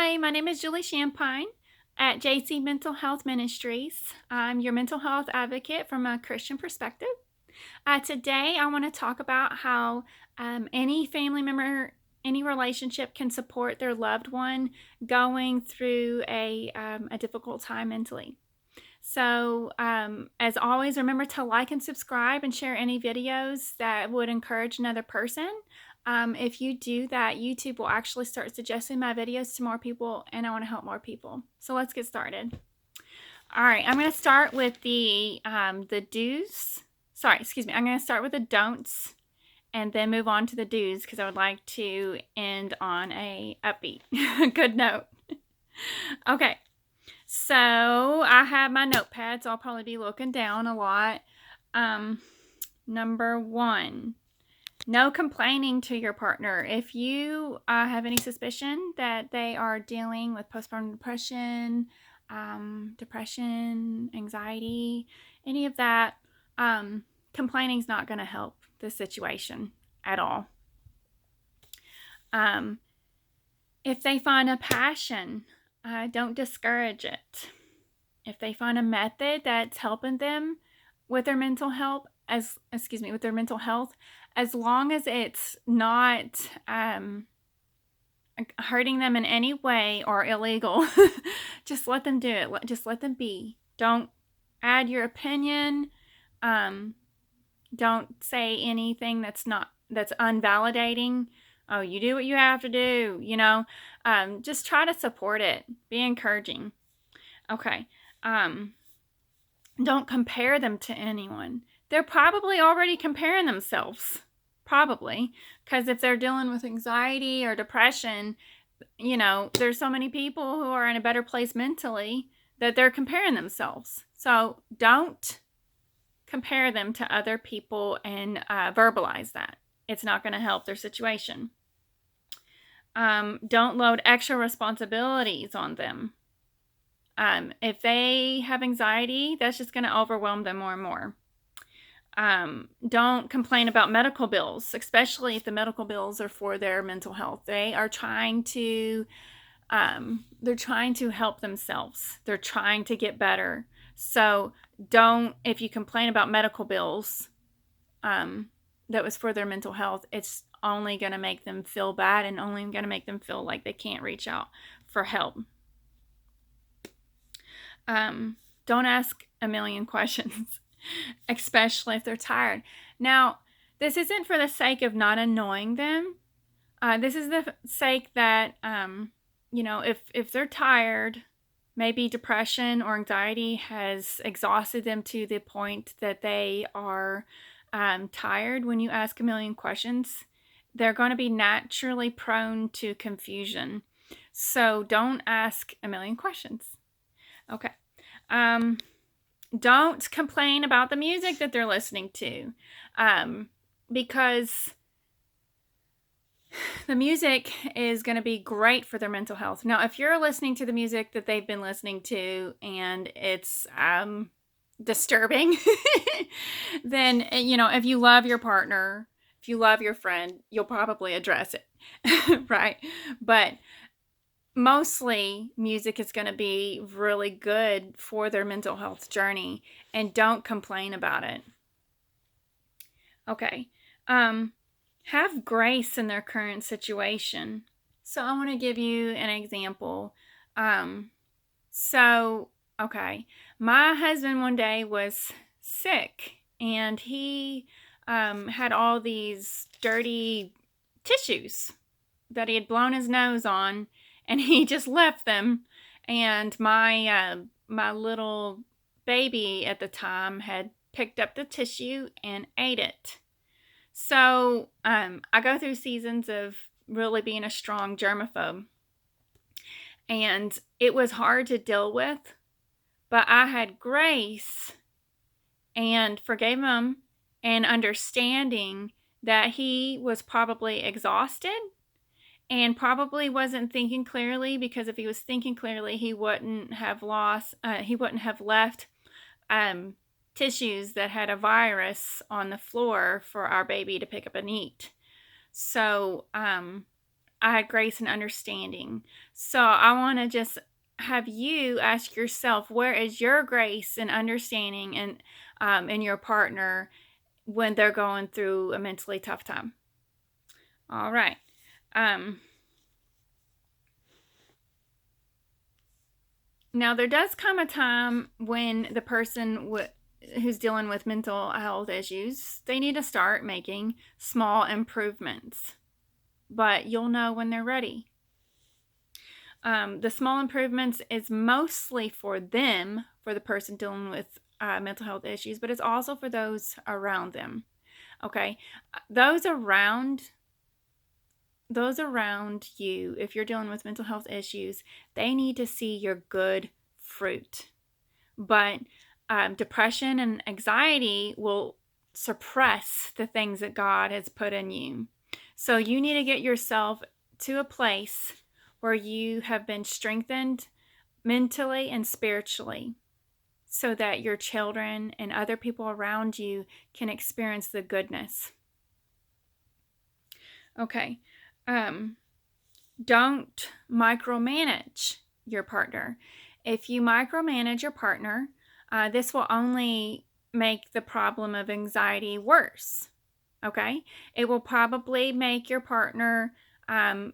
Hi, my name is Julie Champagne at J.C. Mental Health Ministries. I'm your mental health advocate from a Christian perspective. Today, I want to talk about how any family member, any relationship can support their loved one going through a difficult time mentally. So, as always, remember to like and subscribe and share any videos that would encourage another person. If you do that, YouTube will actually start suggesting my videos to more people, and I want to help more people. So let's get started. All right, I'm going to start with the do's. I'm going to start with the don'ts and then move on to the do's because I would like to end on a upbeat, good note. Okay. So I have my notepad, so I'll probably be looking down a lot. Number 1, no complaining to your partner. If you have any suspicion that they are dealing with postpartum depression, anxiety, any of that, complaining is not going to help the situation at all. If they find a passion, don't discourage it. If they find a method that's helping them with their mental health, as long as it's not hurting them in any way or illegal, just let them do it. Just let them be. Don't add your opinion. Don't say anything that's unvalidating. Oh, you do what you have to do, just try to support it. Be encouraging. Okay. Don't compare them to anyone. They're probably already comparing themselves. Probably. Because if they're dealing with anxiety or depression, there's so many people who are in a better place mentally that they're comparing themselves. So don't compare them to other people and verbalize that. It's not going to help their situation. Don't load extra responsibilities on them. If they have anxiety, that's just going to overwhelm them more and more. Don't complain about medical bills, especially if the medical bills are for their mental health. They are trying to help themselves. They're trying to get better. So if you complain about medical bills, that was for their mental health, it's only going to make them feel bad and only going to make them feel like they can't reach out for help. Don't ask a million questions, especially if they're tired. Now, this isn't for the sake of not annoying them. This is the sake that, if they're tired, maybe depression or anxiety has exhausted them to the point that they are tired. When you ask a million questions, they're going to be naturally prone to confusion. So don't ask a million questions. Okay. Don't complain about the music that they're listening to, because the music is going to be great for their mental health. Now, if you're listening to the music that they've been listening to and it's disturbing, then, if you love your partner, if you love your friend, you'll probably address it, right? But mostly music is going to be really good for their mental health journey, and don't complain about it. Okay. Have grace in their current situation. So I want to give you an example. My husband one day was sick, and he had all these dirty tissues that he had blown his nose on, and he just left them. And my little baby at the time had picked up the tissue and ate it. So I go through seasons of really being a strong germaphobe, and it was hard to deal with, but I had grace and forgave him, and understanding that he was probably exhausted and probably wasn't thinking clearly, because if he was thinking clearly, he wouldn't have left tissues that had a virus on the floor for our baby to pick up and eat. So I I had grace and understanding. So I want to just have you ask yourself, where is your grace and understanding in your partner when they're going through a mentally tough time? All right. Now, there does come a time when the person who's dealing with mental health issues, they need to start making small improvements. But you'll know when they're ready. The small improvements is mostly for them, for the person dealing with mental health issues, but it's also for those around them. Okay, those around you, if you're dealing with mental health issues, they need to see your good fruit. But depression and anxiety will suppress the things that God has put in you. So you need to get yourself to a place where you have been strengthened mentally and spiritually, so that your children and other people around you can experience the goodness. Okay. Don't micromanage your partner. If you micromanage your partner, this will only make the problem of anxiety worse. Okay? It will probably make your partner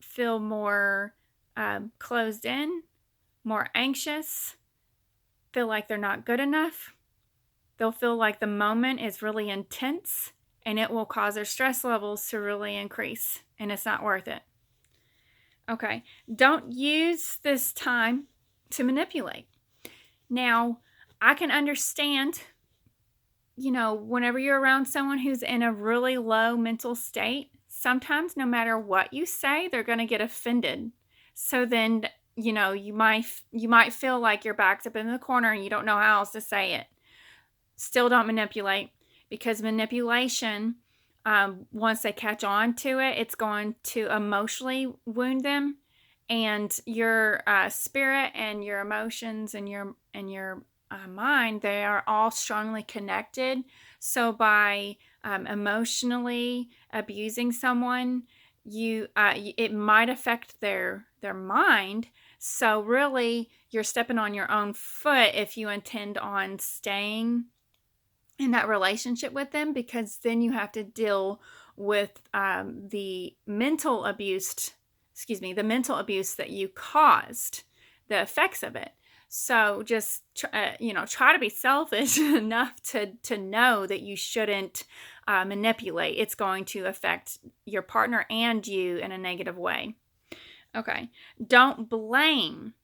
feel more closed in, more anxious, feel like they're not good enough. They'll feel like the moment is really intense, and it will cause their stress levels to really increase, and it's not worth it. Okay, don't use this time to manipulate. Now, I can understand, whenever you're around someone who's in a really low mental state, sometimes no matter what you say, they're going to get offended. So then, you might feel like your back's up in the corner and you don't know how else to say it. Still don't manipulate, because manipulation, once they catch on to it, it's going to emotionally wound them, and your spirit and your emotions and your mind, they are all strongly connected. So by emotionally abusing someone, it might affect their mind. So really, you're stepping on your own foot if you intend on staying in that relationship with them, because then you have to deal with the mental abuse that you caused, the effects of it. So just try to be selfish enough to know that you shouldn't manipulate. It's going to affect your partner and you in a negative way. Okay, don't blame.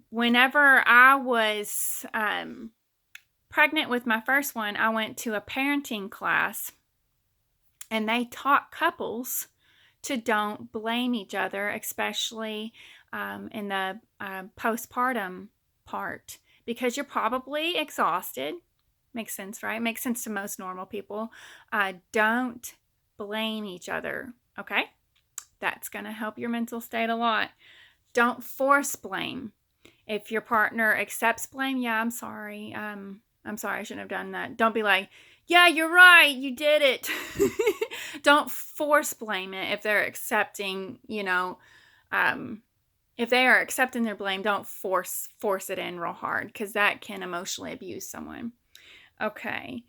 Whenever I was pregnant with my first one, I went to a parenting class, and they taught couples to don't blame each other, especially in the postpartum part, because you're probably exhausted. Makes sense, right? Makes sense to most normal people. Don't blame each other, okay? That's going to help your mental state a lot. Don't force blame. If your partner accepts blame, yeah, I'm sorry, I shouldn't have done that. Don't be like, yeah, you're right, you did it. Don't force blame it. If they're accepting, if they are accepting their blame, don't force it in real hard, because that can emotionally abuse someone. Okay.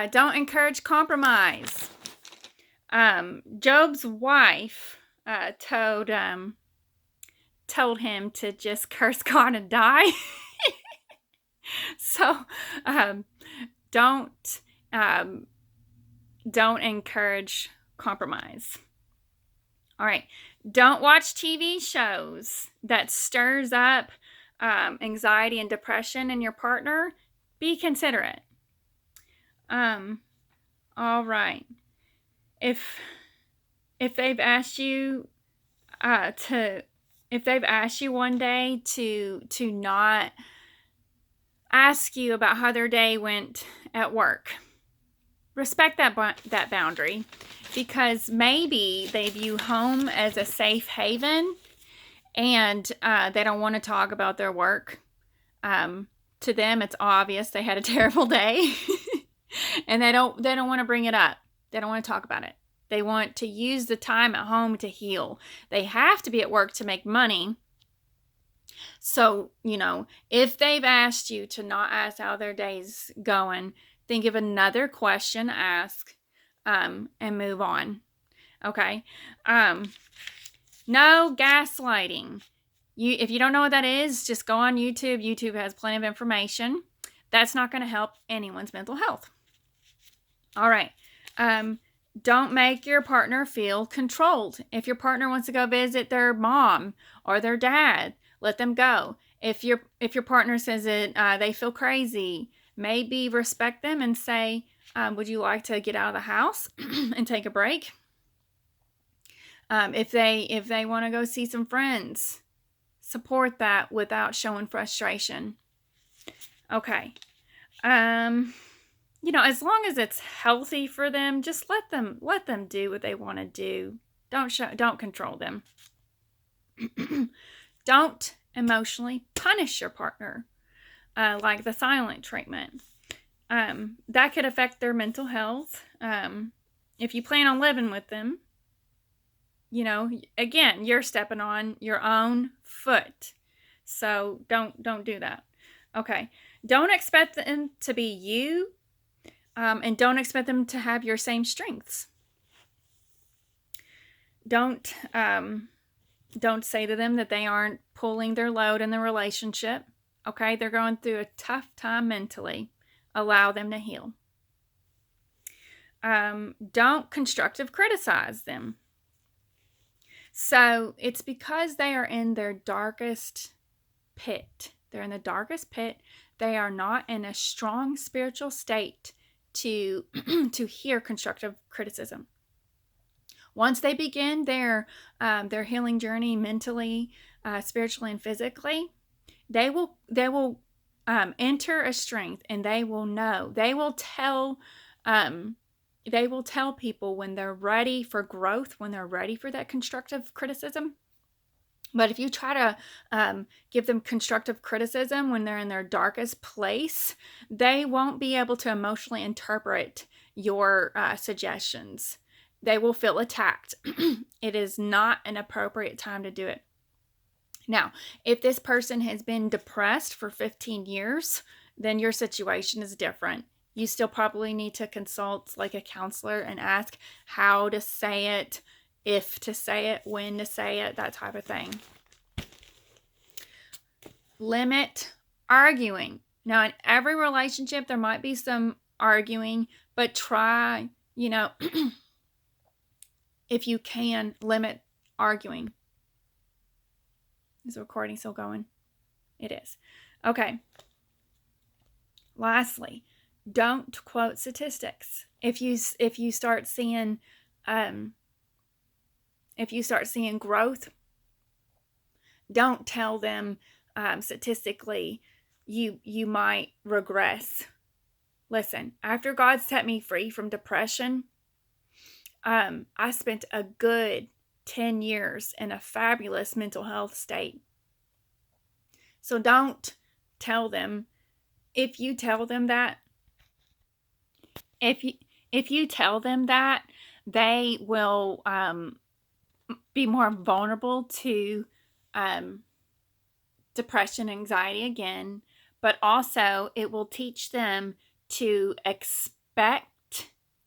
Don't encourage compromise. Job's wife told him to just curse God and die. So don't encourage compromise. All right. Don't watch TV shows that stirs up anxiety and depression in your partner. Be considerate. All right. If they've asked you one day to not ask you about how their day went at work, respect that boundary, because maybe they view home as a safe haven, and they don't want to talk about their work. To them, it's obvious they had a terrible day, and they don't want to bring it up. They don't want to talk about it. They want to use the time at home to heal. They have to be at work to make money. So, if they've asked you to not ask how their day's going, think of another question to ask, and move on. Okay. No gaslighting. If you don't know what that is, just go on YouTube. YouTube has plenty of information. That's not going to help anyone's mental health. All right. Don't make your partner feel controlled. If your partner wants to go visit their mom or their dad, let them go. If your partner says that they feel crazy, maybe respect them and say, would you like to get out of the house and take a break? If they want to go see some friends, support that without showing frustration. Okay. As long as it's healthy for them, just let them do what they want to do. Don't control them. Don't emotionally punish your partner, like the silent treatment. That could affect their mental health. If you plan on living with them, again, you're stepping on your own foot. So don't do that. Okay. Don't expect them to be you, and don't expect them to have your same strengths. Don't say to them that they aren't pulling their load in the relationship. Okay. They're going through a tough time mentally. Allow them to heal. Don't constructive criticize them. So it's because they are in their darkest pit. They're in the darkest pit. They are not in a strong spiritual state to hear constructive criticism. Once they begin their healing journey mentally, spiritually, and physically, they will enter a strength, and they will know. They will tell people when they're ready for growth, when they're ready for that constructive criticism. But if you try to give them constructive criticism when they're in their darkest place, they won't be able to emotionally interpret your suggestions. They will feel attacked. It is not an appropriate time to do it. Now, if this person has been depressed for 15 years, then your situation is different. You still probably need to consult like a counselor and ask how to say it, if to say it, when to say it, that type of thing. Limit arguing. Now, in every relationship, there might be some arguing, but try, if you can, limit arguing. Is the recording still going? It is. Okay. Lastly, don't quote statistics. If you start seeing growth, don't tell them statistically you might regress. Listen, after God set me free from depression, I spent a good 10 years in a fabulous mental health state. So don't tell them. If you tell them that, they will be more vulnerable to depression, anxiety again, but also it will teach them to expect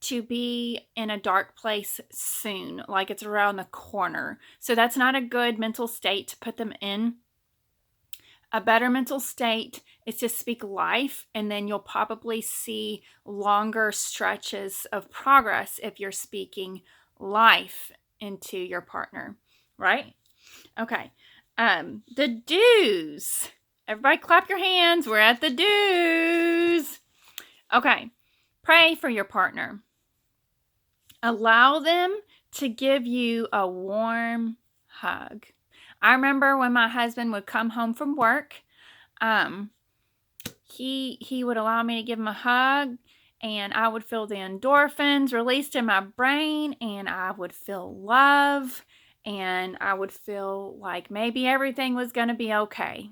to be in a dark place soon, like it's around the corner. So that's not a good mental state to put them in. A better mental state is to speak life, and then you'll probably see longer stretches of progress if you're speaking life into your partner, right? Okay. The do's. Everybody clap your hands. We're at the do's. Okay. Pray for your partner. Allow them to give you a warm hug. I remember when my husband would come home from work, he would allow me to give him a hug, and I would feel the endorphins released in my brain, and I would feel love, and I would feel like maybe everything was going to be okay.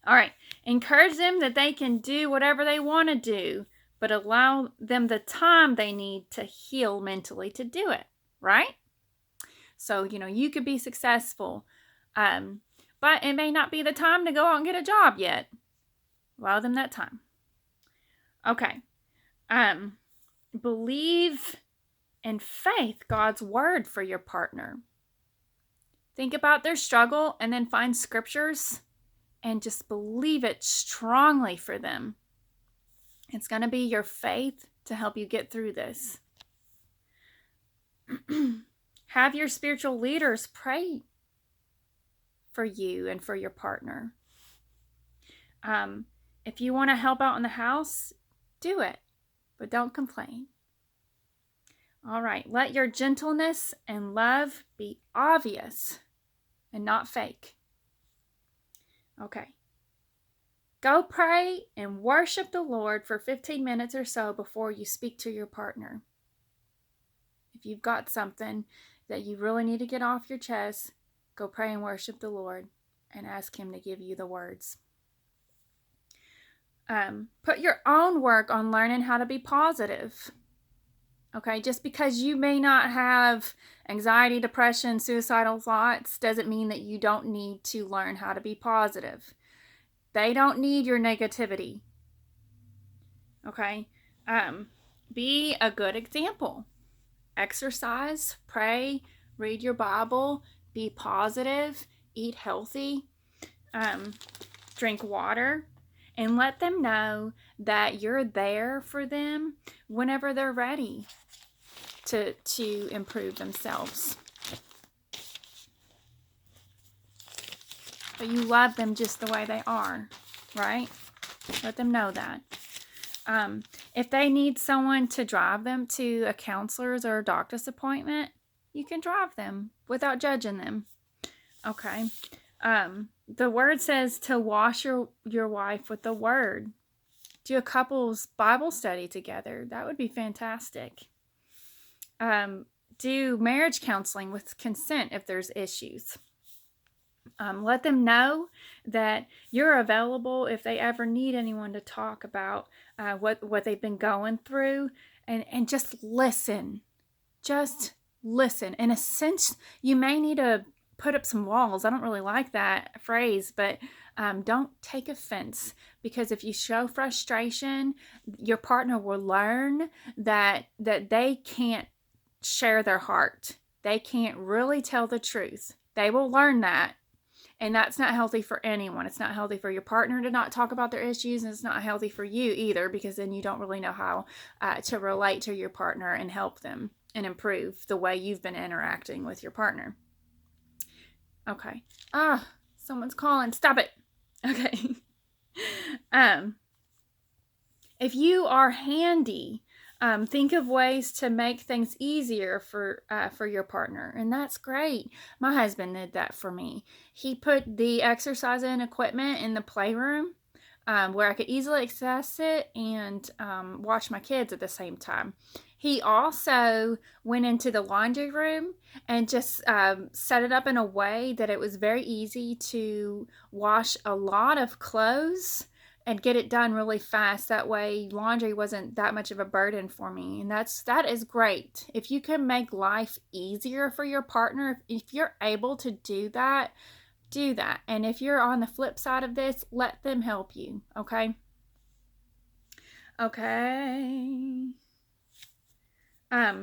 All right. Encourage them that they can do whatever they want to do, but allow them the time they need to heal mentally to do it, right? So, you could be successful, but it may not be the time to go out and get a job yet. Allow them that time. Okay. Believe in faith God's word for your partner. Think about their struggle and then find scriptures and just believe it strongly for them. It's going to be your faith to help you get through this. Have your spiritual leaders pray for you and for your partner. If you want to help out in the house, do it, but don't complain. All right, let your gentleness and love be obvious and not fake. Okay. Go pray and worship the Lord for 15 minutes or so before you speak to your partner. If you've got something that you really need to get off your chest, go pray and worship the Lord and ask Him to give you the words. Put your own work on learning how to be positive. Okay, just because you may not have anxiety, depression, suicidal thoughts doesn't mean that you don't need to learn how to be positive. They don't need your negativity. Okay, be a good example. Exercise, pray, read your Bible, be positive, eat healthy, drink water, and let them know that you're there for them whenever they're ready to improve themselves. But you love them just the way they are, right? Let them know that. If they need someone to drive them to a counselor's or a doctor's appointment, you can drive them without judging them. Okay. The word says to wash your wife with the word. Do a couple's Bible study together. That would be fantastic. Do marriage counseling with consent if there's issues. Let them know that you're available if they ever need anyone to talk about what they've been going through, and just listen. Just listen. In a sense, you may need to put up some walls. I don't really like that phrase, but don't take offense, because if you show frustration, your partner will learn that they can't share their heart. They can't really tell the truth. They will learn that. And that's not healthy for anyone. It's not healthy for your partner to not talk about their issues, and it's not healthy for you either, because then you don't really know how to relate to your partner and help them and improve the way you've been interacting with your partner. Okay. Someone's calling. Stop it. Okay. If you are handy, think of ways to make things easier for your partner, and that's great. My husband did that for me. He put the exercising equipment in the playroom where I could easily access it and watch my kids at the same time. He also went into the laundry room and just set it up in a way that it was very easy to wash a lot of clothes and get it done really fast. That way laundry wasn't that much of a burden for me. And that is great. If you can make life easier for your partner, if you're able to do that, do that. And if you're on the flip side of this, let them help you. Okay. All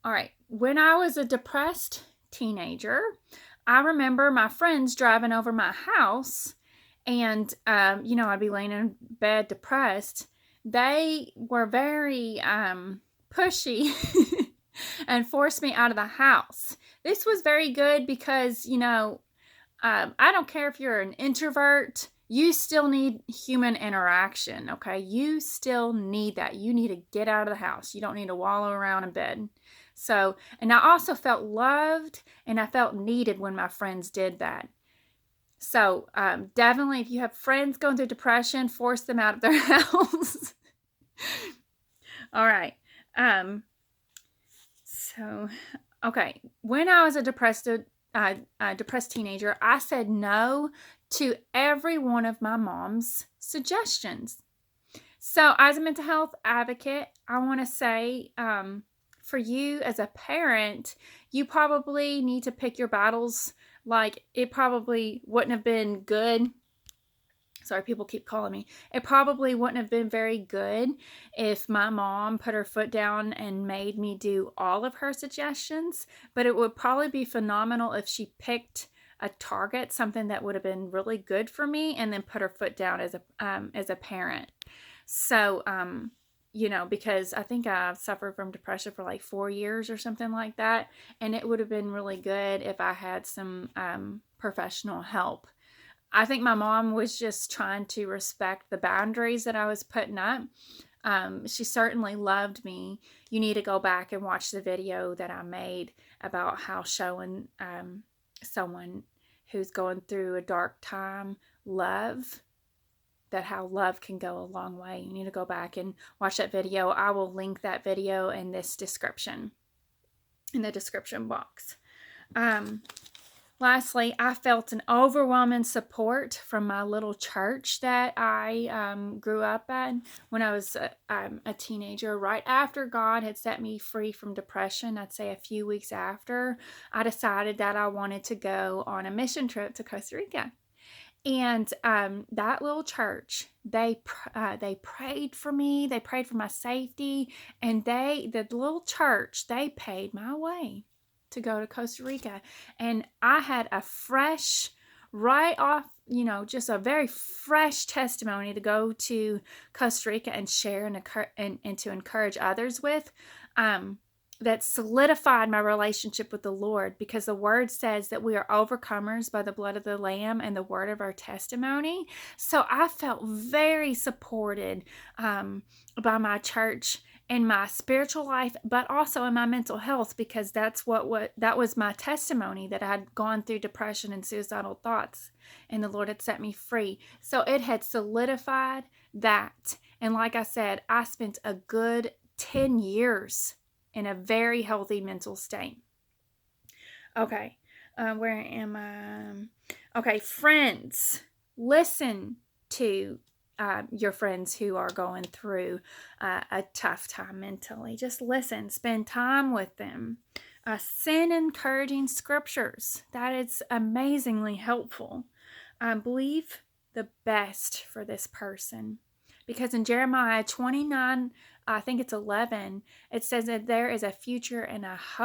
right. When I was a depressed teenager, I remember my friends driving over my house, and I'd be laying in bed depressed. They were very pushy and forced me out of the house. This was very good because, I don't care if you're an introvert, you still need human interaction, okay? You still need that. You need to get out of the house. You don't need to wallow around in bed. So, and I also felt loved and I felt needed when my friends did that. So, definitely, if you have friends going through depression, force them out of their house. All right. Okay. When I was a depressed teenager, I said no to every one of my mom's suggestions. So, as a mental health advocate, I want to say for you as a parent, you probably need to pick your battles. Like, it probably wouldn't have been good. Sorry, people keep calling me. It probably wouldn't have been very good if my mom put her foot down and made me do all of her suggestions, but it would probably be phenomenal if she picked a target, something that would have been really good for me, and then put her foot down as a parent. So, because I think I've suffered from depression for like 4 years or something like that, and it would have been really good if I had some professional help. I think my mom was just trying to respect the boundaries that I was putting up. She certainly loved me. You need to go back and watch the video that I made about how showing someone who's going through a dark time love, that how love can go a long way. You need to go back and watch that video. I will link that video in the description box. Lastly, I felt an overwhelming support from my little church that I grew up in when I was a teenager. Right after God had set me free from depression, I'd say a few weeks after, I decided that I wanted to go on a mission trip to Costa Rica. And that little church, they prayed for me. They prayed for my safety, and the little church, they paid my way to go to Costa Rica. And I had a fresh, right off, just a very fresh testimony to go to Costa Rica and share and to encourage others with. That solidified my relationship with the Lord, because the word says that we are overcomers by the blood of the Lamb and the word of our testimony. So I felt very supported by my church in my spiritual life, but also in my mental health, because that was my testimony, that I had gone through depression and suicidal thoughts, and the Lord had set me free. So it had solidified that. And like I said, I spent a good 10 years in a very healthy mental state. Okay, where am I? Okay, friends. Listen to your friends who are going through a tough time mentally. Just listen. Spend time with them. Send encouraging scriptures. That is amazingly helpful. Believe the best for this person. Because in Jeremiah 29, I think it's 11, it says that there is a future and a hope